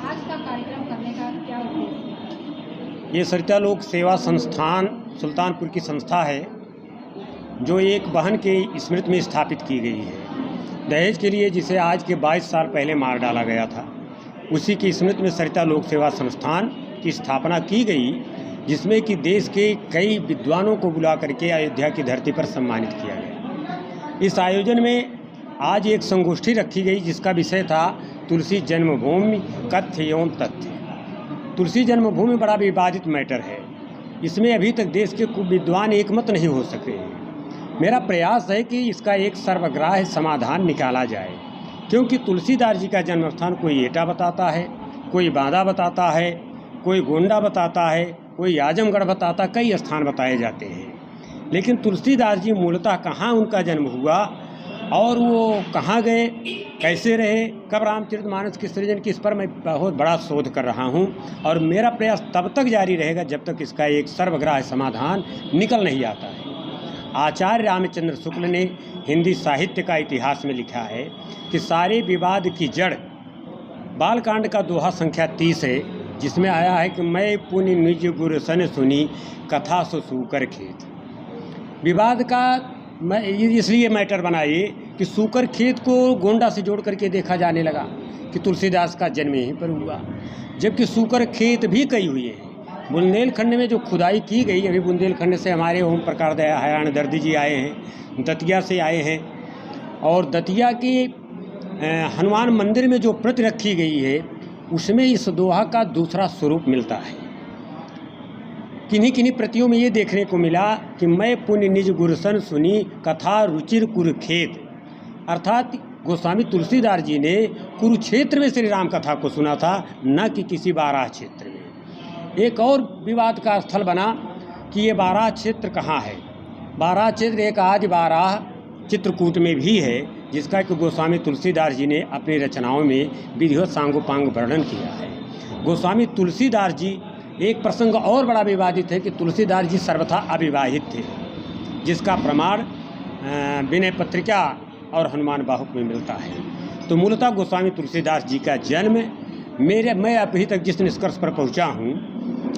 आज का कार्यक्रम करने का क्या उद्देश्य है? ये सरिता लोक सेवा संस्थान सुल्तानपुर की संस्था है जो एक बहन के स्मृति में स्थापित की गई है। दहेज के लिए जिसे आज के 22 साल पहले मार डाला गया था, उसी की स्मृति में सरिता लोक सेवा संस्थान की स्थापना की गई, जिसमें कि देश के कई विद्वानों को बुला करके अयोध्या की धरती पर सम्मानित किया गया। इस आयोजन में आज एक संगोष्ठी रखी गई जिसका विषय था तुलसी जन्मभूमि कथ्य एवं तथ्य। तुलसी जन्मभूमि बड़ा विवादित मैटर है। इसमें अभी तक देश के कुछ विद्वान एकमत नहीं हो सके हैं। मेरा प्रयास है कि इसका एक सर्वग्राह्य समाधान निकाला जाए, क्योंकि तुलसीदास जी का जन्म स्थान कोई एटा बताता है, कोई बांदा बताता है, कोई गोंडा बताता है, कोई आजमगढ़ बताता, कई स्थान बताए जाते हैं। लेकिन तुलसीदास जी मूलतः कहाँ उनका जन्म हुआ और वो कहाँ गए, कैसे रहे, कब रामचरितमानस की सृजन की, इस पर मैं बहुत बड़ा शोध कर रहा हूँ और मेरा प्रयास तब तक जारी रहेगा जब तक इसका एक सर्वग्राह्य समाधान निकल नहीं आता है। आचार्य रामचंद्र शुक्ल ने हिंदी साहित्य का इतिहास में लिखा है कि सारे विवाद की जड़ बालकांड का दोहा संख्या 30 है, जिसमें आया है कि मैं पुनि निज गुर सन सुनी कथा सो सूकर खेत। विवाद का मैं इसलिए मैटर बनाइए कि सूकर खेत को गोंडा से जोड़ करके देखा जाने लगा कि तुलसीदास का जन्म यहीं पर हुआ, जबकि सूकर खेत भी कई हुए हैं। बुंदेलखंड में जो खुदाई की गई, अभी बुंदेलखंड से हमारे ओम प्रकाश दया हयान दर्दी जी आए हैं, दतिया से आए हैं, और दतिया के हनुमान मंदिर में जो प्रति रखी गई है उसमें इस दोहा का दूसरा स्वरूप मिलता है। किन्हीं किन्हीं प्रतियों में ये देखने को मिला कि मैं पुण्य निज गुरसन सुनी कथा रुचिर कुरुखेत, अर्थात गोस्वामी तुलसीदास जी ने कुरुक्षेत्र में श्री राम कथा को सुना था, न कि किसी बाराह क्षेत्र में। एक और विवाद का स्थल बना कि ये बाराह क्षेत्र कहाँ है। बाराह क्षेत्र एक आज बाराह चित्रकूट में भी है, जिसका कि गोस्वामी तुलसीदास जी ने अपनी रचनाओं में विधिवत सांगोपांग वर्णन किया है। गोस्वामी तुलसीदास जी, एक प्रसंग और बड़ा विवादित है कि तुलसीदास जी सर्वथा अविवाहित थे, जिसका प्रमाण विनय पत्रिका और हनुमान बाहुक में मिलता है। तो मूलतः गोस्वामी तुलसीदास जी का जन्म मैं अभी तक जिस निष्कर्ष पर पहुंचा हूं,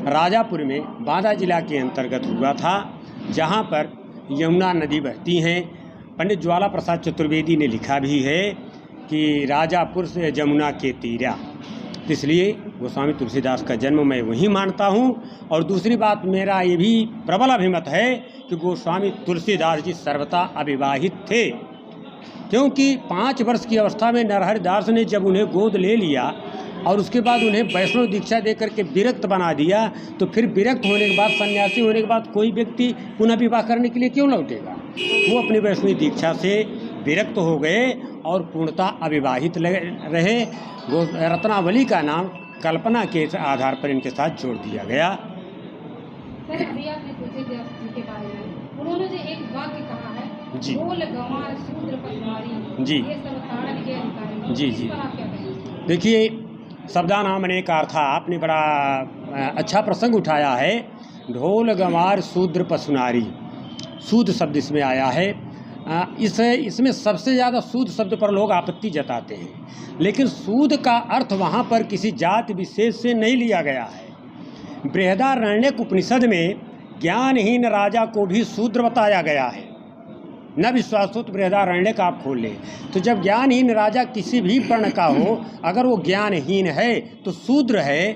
राजापुर में बांदा जिला के अंतर्गत हुआ था, जहां पर यमुना नदी बहती हैं। पंडित ज्वाला प्रसाद चतुर्वेदी ने लिखा भी है कि राजापुर से यमुना के तीरा, इसलिए गोस्वामी तुलसीदास का जन्म मैं वहीं मानता हूं। और दूसरी बात, मेरा ये भी प्रबल अभिमत है कि गोस्वामी तुलसीदास जी सर्वथा अविवाहित थे, क्योंकि 5 वर्ष की अवस्था में नरहरिदास ने जब उन्हें गोद ले लिया और उसके बाद उन्हें वैष्णव दीक्षा देकर के विरक्त बना दिया, तो फिर विरक्त होने के बाद, सन्यासी होने के बाद कोई व्यक्ति पुनः विवाह करने के लिए क्यों लौटेगा। वो अपनी वैष्णव दीक्षा से विरक्त हो गए और पूर्णतः अविवाहित रहे। रत्नावली का नाम कल्पना के आधार पर इनके साथ जोड़ दिया गया। सर, अभी आपने तुलसीदास के बारे में उन्होंने जो एक वाक्य कहा है, जी, ढोल गंवार शूद्र पटवारी, जी, ये सब ताड़न के अधिकारी, जी जी, आप क्या कहेंगे? देखिए, शब्दानाम अनेक अर्था, आपने बड़ा अच्छा प्रसंग उठाया है। ढोल गंवार शूद्र पशुनारी, सूद शब्द इसमें आया है। इसमें सबसे ज़्यादा सूद शब्द पर लोग आपत्ति जताते हैं, लेकिन सूद का अर्थ वहाँ पर किसी जाति विशेष से नहीं लिया गया है। बृहदारण्यक उपनिषद में ज्ञानहीन राजा को भी शूद्र बताया गया है। न विश्वास हो तो बृहदारण्यक आप खोल लें, तो जब ज्ञानहीन राजा किसी भी वर्ण का हो, अगर वो ज्ञानहीन है तो शूद्र है,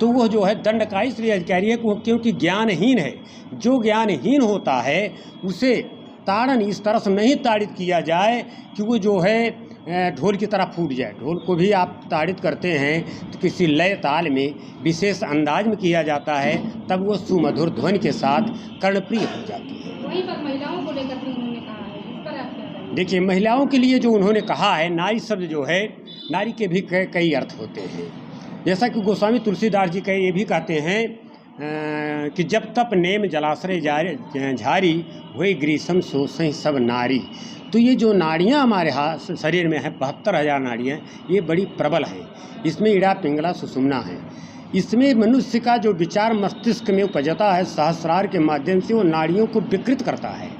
तो वह जो है दंड का इसलिए अधिकारी है क्योंकि ज्ञानहीन है। जो ज्ञानहीन होता है उसे ताड़न इस तरह से नहीं ताड़ित किया जाए कि वो जो है ढोल की तरह फूट जाए। ढोल को भी आप ताड़ित करते हैं तो किसी लय ताल में विशेष अंदाज में किया जाता है, तब वो सुमधुर ध्वनि के साथ कर्णप्रिय हो जाती है। वहीं पर महिलाओं को लेकर भी उन्होंने कहा है, इस पर आप क्या कहेंगे? देखिए, महिलाओं के लिए जो उन्होंने कहा है, नारी शब्द जो है, नारी के भी कई अर्थ होते हैं। जैसा कि गोस्वामी तुलसीदास जी ये भी कहते हैं कि जब तप नेम जलाश्रय झारी हुई ग्रीसम सो सही सब नारी। तो ये जो नाड़ियाँ हमारे शरीर में है, 72,000 नाड़ियाँ, ये बड़ी प्रबल हैं। इसमें इड़ा पिंगला सुषुम्ना है। इसमें मनुष्य का जो विचार मस्तिष्क में उपजता है, सहस्रार के माध्यम से वो नाड़ियों को विकृत करता है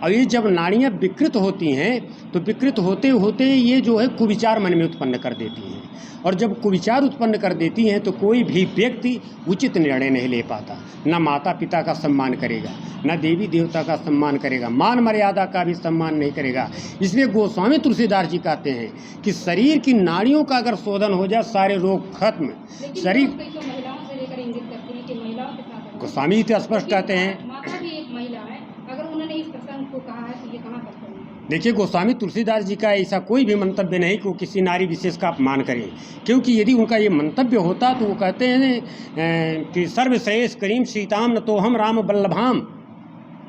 और ये जब नाड़ियाँ विकृत होती हैं तो विकृत होते होते ये जो है कुविचार मन में उत्पन्न कर देती हैं, और जब कुविचार उत्पन्न कर देती हैं तो कोई भी व्यक्ति उचित निर्णय नहीं ले पाता, न माता पिता का सम्मान करेगा, न देवी देवता का सम्मान करेगा, मान मर्यादा का भी सम्मान नहीं करेगा। इसलिए गोस्वामी तुलसीदास जी कहते हैं कि शरीर की नाड़ियों का अगर शोधन हो जाए सारे रोग खत्म। शरीर महिलाओं से लेकर इंगित करते हैं कि महिलाओं के साथ गोस्वामी जी तो स्पष्ट कहते हैं, माता भी एक महिला है, अगर उन्होंने इस प्रसंग को कहा है तो ये कहाँ तक सही है? देखिए, गोस्वामी तुलसीदास जी का ऐसा कोई भी मंतव्य नहीं कि वो किसी नारी विशेष का अपमान करें, क्योंकि यदि उनका ये मंतव्य होता तो वो कहते हैं कि सर्वश्रेष्ठ करीम सीताम न तो हम राम बल्लभाम,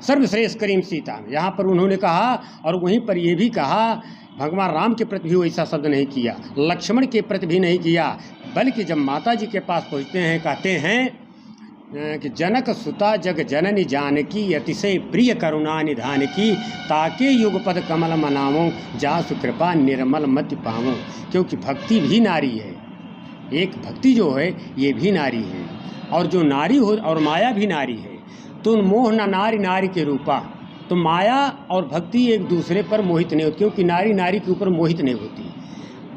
सर्वश्रेष्ठ करीम सीताम। यहाँ पर उन्होंने कहा, और वहीं पर ये भी कहा भगवान राम के प्रति भी वैसा शब्द नहीं किया, लक्ष्मण के प्रति भी नहीं किया, बल्कि जब माता जी के पास पहुँचते हैं कहते हैं कि जनक सुता जग जननी जानकी अतिशय प्रिय करुणा निधान की, ताके युगपद कमल मनावों जासु कृपा निर्मल मति पावों। क्योंकि भक्ति भी नारी है, एक भक्ति जो है ये भी नारी है, और जो नारी हो और माया भी नारी है। तो मोह न नारी नारी के रूपा, तो माया और भक्ति एक दूसरे पर मोहित नहीं होती, क्योंकि नारी नारी के ऊपर मोहित नहीं होती,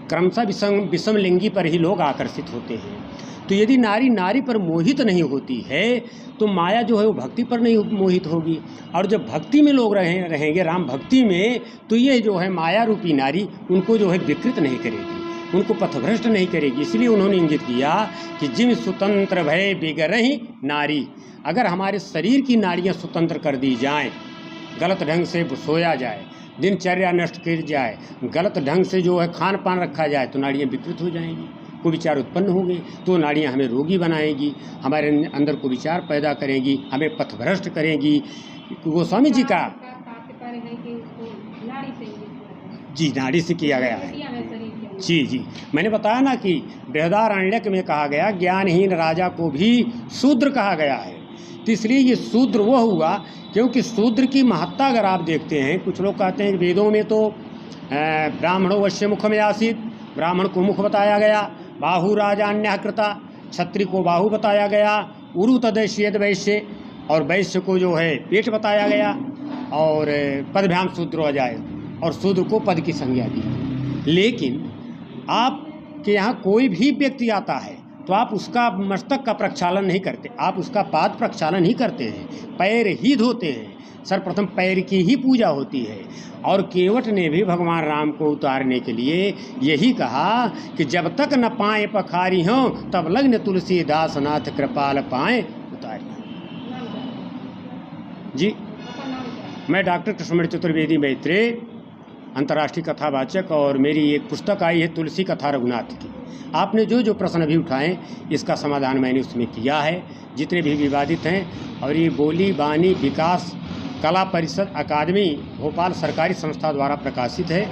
क्रमशः विषम लिंगी पर ही लोग आकर्षित होते हैं। तो यदि नारी नारी पर मोहित नहीं होती है तो माया जो है वो भक्ति पर नहीं मोहित होगी, और जब भक्ति में लोग रहेंगे राम भक्ति में, तो ये जो है माया रूपी नारी उनको जो है विकृत नहीं करेगी, उनको पथभ्रष्ट नहीं करेगी। इसलिए उन्होंने इंगित किया कि जिम स्वतंत्र भय बिगरहि नारी। अगर हमारे शरीर की नाड़ियाँ स्वतंत्र कर दी जाएँ, गलत ढंग से सोया जाए, दिनचर्या नष्ट कर जाए, गलत ढंग से जो है खान पान रखा जाए, तो नाड़ियाँ विकृत हो जाएंगी, कुविचार उत्पन्न होंगे, तो नाड़ियाँ हमें रोगी बनाएंगी, हमारे अंदर कुविचार पैदा करेंगी, हमें पथभ्रष्ट करेंगी। गोस्वामी जी का जी नाड़ी से किया गया है। जी मैंने बताया ना कि बृहदारण्यक में कहा गया ज्ञानहीन राजा को भी शूद्र कहा गया है। तो इसलिए ये शूद्र वो हुआ क्योंकि शूद्र की महत्ता अगर आप देखते हैं, कुछ लोग कहते हैं कि वेदों में तो ब्राह्मणों वश्य मुख में आसीत, ब्राह्मण को मुख बताया गया, बाहु राजान्य कृता, क्षत्रिय को बाहु बताया गया, उरु तदैश्यद वैश्य, और वैश्य को जो है पेट बताया गया, और पदभ्याम शूद्र हो जाए, और शूद्र को पद की संज्ञा दी। लेकिन आपके यहाँ कोई भी व्यक्ति आता है तो आप उसका मस्तक का प्रक्षालन नहीं करते, आप उसका पाद प्रक्षालन ही करते हैं, पैर ही धोते हैं, सर्वप्रथम पैर की ही पूजा होती है। और केवट ने भी भगवान राम को उतारने के लिए यही कहा कि जब तक न पाए पखारी हों तब लग्न तुलसीदास नाथ कृपाल पाए उतारी। जी मैं डॉक्टर कृष्णमणि चतुर्वेदी मैत्रेय, अंतर्राष्ट्रीय कथावाचक, और मेरी एक पुस्तक आई है तुलसी कथा रघुनाथ की। आपने जो जो प्रश्न अभी उठाएं इसका समाधान मैंने उसमें किया है, जितने भी विवादित हैं। और ये बोली बानी विकास कला परिषद अकादमी भोपाल सरकारी संस्था द्वारा प्रकाशित है।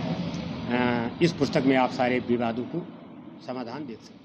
इस पुस्तक में आप सारे विवादों को समाधान देख सकते हैं।